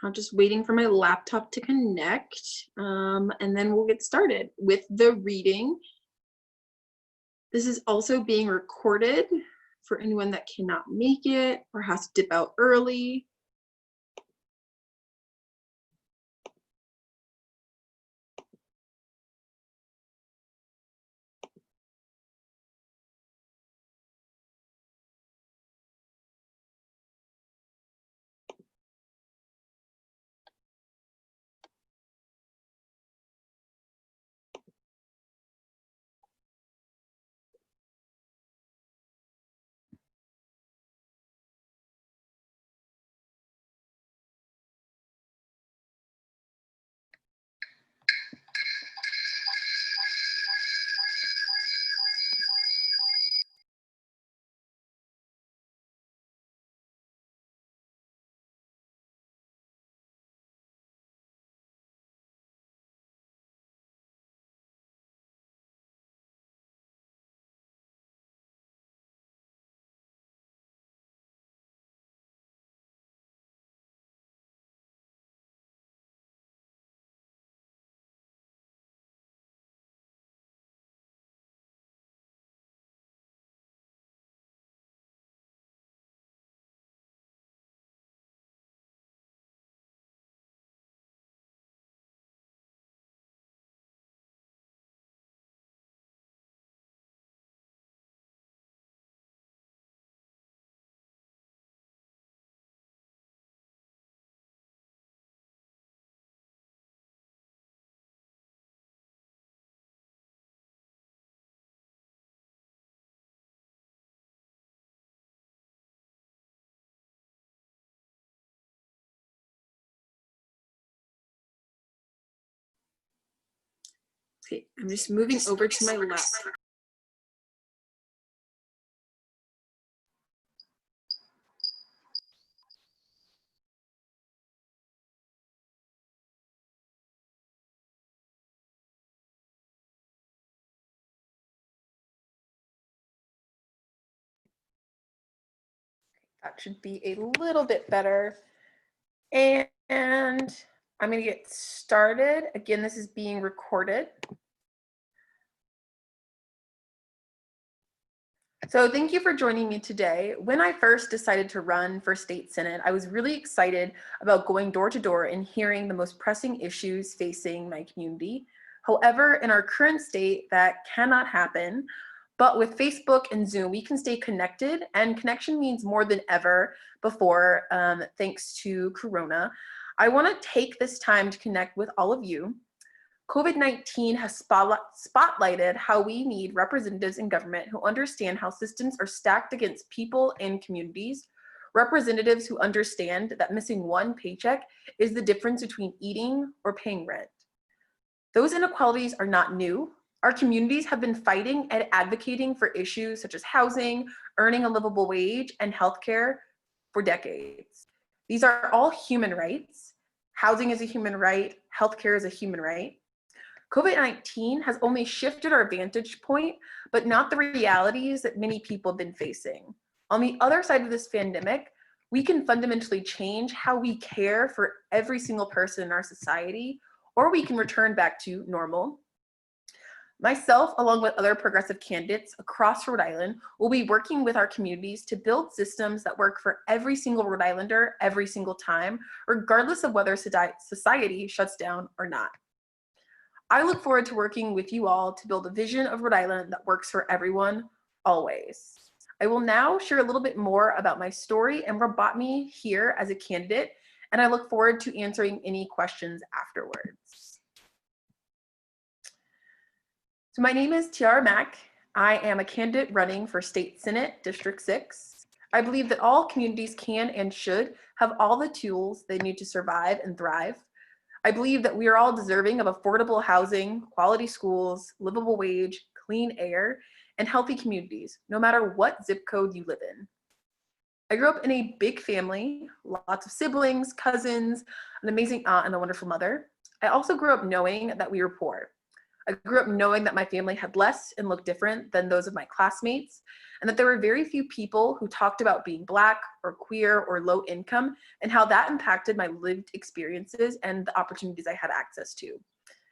I'm just waiting for my laptop to connect, and then we'll get started with the reading. This is also being recorded for anyone that cannot make it or has to dip out early. Okay, I'm just moving over to my laptop. That should be a little bit better. And I'm going to get started. Again, this is being recorded. So thank you for joining me today. When I first decided to run for state senate, I was really excited about going door to door and hearing the most pressing issues facing my community. However, in our current state, that cannot happen. But with Facebook and Zoom, we can stay connected, and connection means more than ever before, thanks to Corona. I want to take this time to connect with all of you. COVID-19 has spotlighted how we need representatives in government who understand how systems are stacked against people and communities, representatives who understand that missing one paycheck is the difference between eating or paying rent. Those inequalities are not new. Our communities have been fighting and advocating for issues such as housing, earning a livable wage, and healthcare for decades. These are all human rights. Housing is a human right, healthcare is a human right. COVID-19 has only shifted our vantage point, but not the realities that many people have been facing. On the other side of this pandemic, we can fundamentally change how we care for every single person in our society, or we can return back to normal. Myself, along with other progressive candidates across Rhode Island, will be working with our communities to build systems that work for every single Rhode Islander every single time, regardless of whether society shuts down or not. I look forward to working with you all to build a vision of Rhode Island that works for everyone, always. I will now share a little bit more about my story and what brought me here as a candidate, and I look forward to answering any questions afterwards. So my name is Tiara Mack. I am a candidate running for State Senate District 6. I believe that all communities can and should have all the tools they need to survive and thrive. I believe that we are all deserving of affordable housing, quality schools, livable wage, clean air, and healthy communities, no matter what zip code you live in. I grew up in a big family, lots of siblings, cousins, an amazing aunt, and a wonderful mother. I also grew up knowing that we were poor. I grew up knowing that my family had less and looked different than those of my classmates, and that there were very few people who talked about being Black or queer or low income and how that impacted my lived experiences and the opportunities I had access to.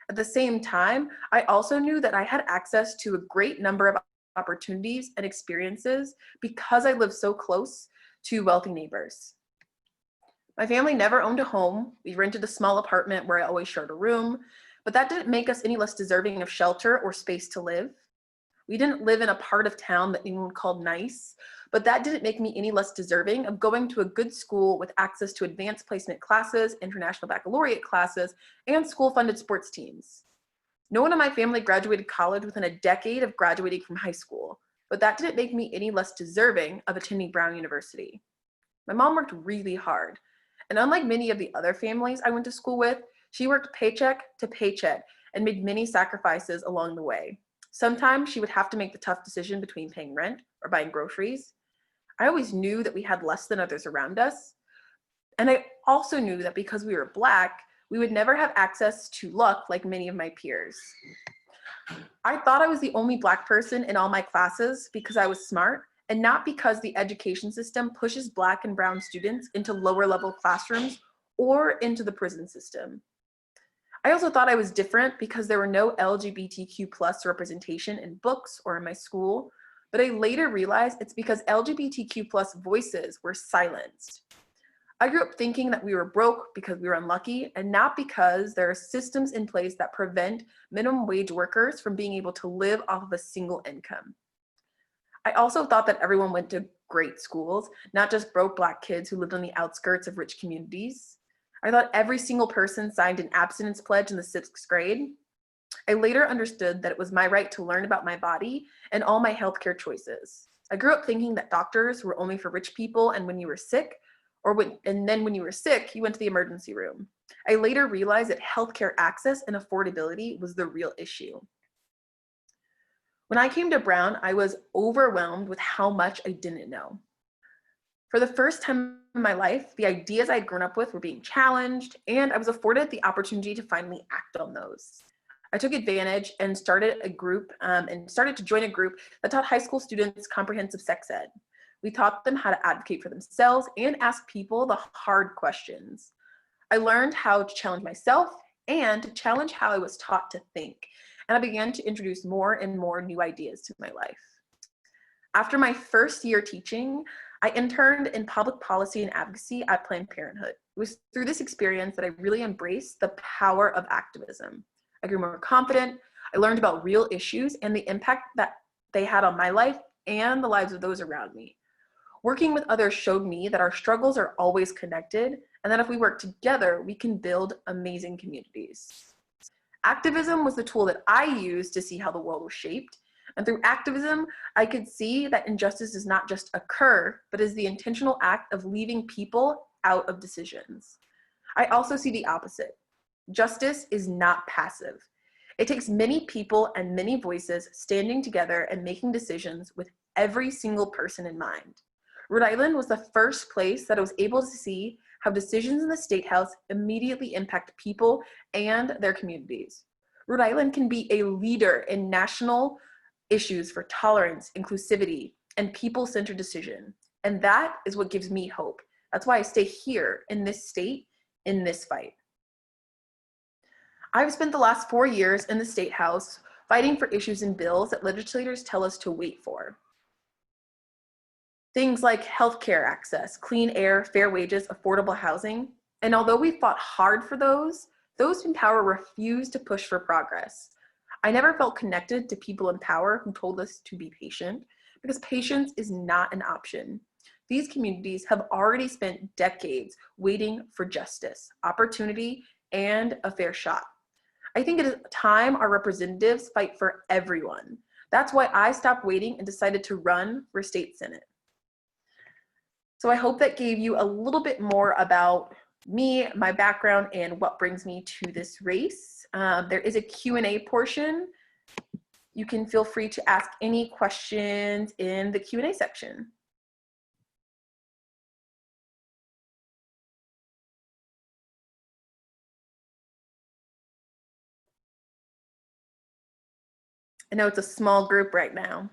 At the same time, I also knew that I had access to a great number of opportunities and experiences because I lived so close to wealthy neighbors. My family never owned a home. We rented a small apartment where I always shared a room, but that didn't make us any less deserving of shelter or space to live. We didn't live in a part of town that anyone called nice, but that didn't make me any less deserving of going to a good school with access to advanced placement classes, international baccalaureate classes, and school-funded sports teams. No one in my family graduated college within a decade of graduating from high school, but that didn't make me any less deserving of attending Brown University. My mom worked really hard, and unlike many of the other families I went to school with, she worked paycheck to paycheck and made many sacrifices along the way. Sometimes she would have to make the tough decision between paying rent or buying groceries. I always knew that we had less than others around us. And I also knew that because we were Black, we would never have access to luck like many of my peers. I thought I was the only Black person in all my classes because I was smart and not because the education system pushes Black and brown students into lower level classrooms or into the prison system. I also thought I was different because there were no LGBTQ plus representation in books or in my school, but I later realized it's because LGBTQ plus voices were silenced. I grew up thinking that we were broke because we were unlucky and not because there are systems in place that prevent minimum wage workers from being able to live off of a single income. I also thought that everyone went to great schools, not just broke Black kids who lived on the outskirts of rich communities. I thought every single person signed an abstinence pledge in the 6th grade. I later understood that it was my right to learn about my body and all my healthcare choices. I grew up thinking that doctors were only for rich people and when you were sick, and then when you were sick, you went to the emergency room. I later realized that healthcare access and affordability was the real issue. When I came to Brown, I was overwhelmed with how much I didn't know. For the first time in my life, the ideas I'd grown up with were being challenged, and I was afforded the opportunity to finally act on those. I took advantage and started to join a group that taught high school students comprehensive sex ed. We taught them how to advocate for themselves and ask people the hard questions. I learned how to challenge myself and to challenge how I was taught to think, and I began to introduce more and more new ideas to my life. After my first year teaching, I interned in public policy and advocacy at Planned Parenthood. It was through this experience that I really embraced the power of activism. I grew more confident, I learned about real issues and the impact that they had on my life and the lives of those around me. Working with others showed me that our struggles are always connected and that if we work together, we can build amazing communities. Activism was the tool that I used to see how the world was shaped. And through activism, I could see that injustice does not just occur, but is the intentional act of leaving people out of decisions. I also see the opposite. Justice is not passive. It takes many people and many voices standing together and making decisions with every single person in mind. Rhode Island was the first place that I was able to see how decisions in the State House immediately impact people and their communities. Rhode Island can be a leader in national issues for tolerance, inclusivity, and people-centered decision. And that is what gives me hope. That's why I stay here in this state, in this fight. I've spent the last 4 years in the State House fighting for issues and bills that legislators tell us to wait for. Things like healthcare access, clean air, fair wages, affordable housing. And although we fought hard for those in power refused to push for progress. I never felt connected to people in power who told us to be patient, because patience is not an option. These communities have already spent decades waiting for justice, opportunity, and a fair shot. I think it is time our representatives fight for everyone. That's why I stopped waiting and decided to run for state senate. So I hope that gave you a little bit more about me, my background, and what brings me to this race. There is a Q&A portion. You can feel free to ask any questions in the Q&A section. I know it's a small group right now.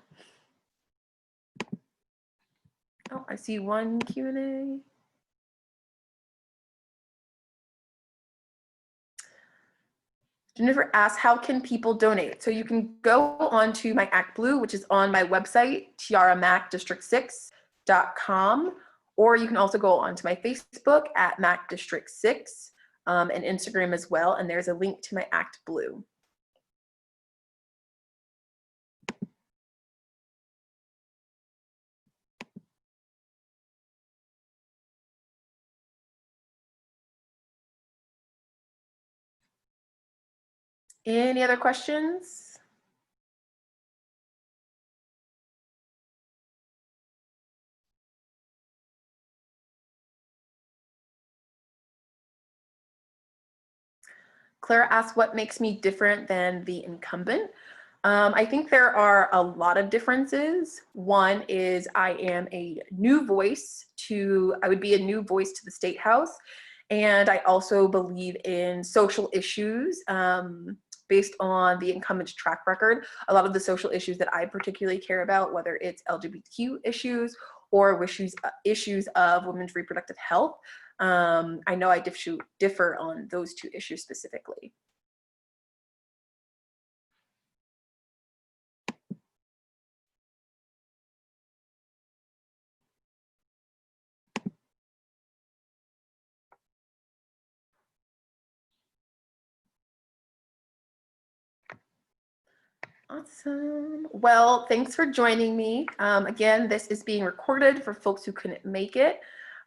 Oh, I see one Q&A. Jennifer asks, how can people donate? So you can go on to my Act Blue, which is on my website, tiaramacdistrict6.com, or you can also go onto my Facebook at Mac District 6 and Instagram as well, and there's a link to my Act Blue. Any other questions? Clara asks, what makes me different than the incumbent? I think there are a lot of differences. One is I would be a new voice to the State House. And I also believe in social issues based on the incumbent's track record. A lot of the social issues that I particularly care about, whether it's LGBTQ issues or issues of women's reproductive health, I know I differ on those two issues specifically. Awesome. Well, thanks for joining me. Again, this is being recorded for folks who couldn't make it.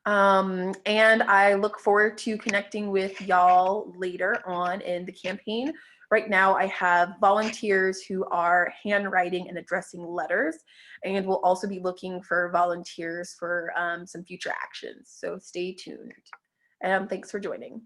And I look forward to connecting with y'all later on in the campaign. Right now, I have volunteers who are handwriting and addressing letters, and we'll also be looking for volunteers for some future actions. So stay tuned. Thanks for joining.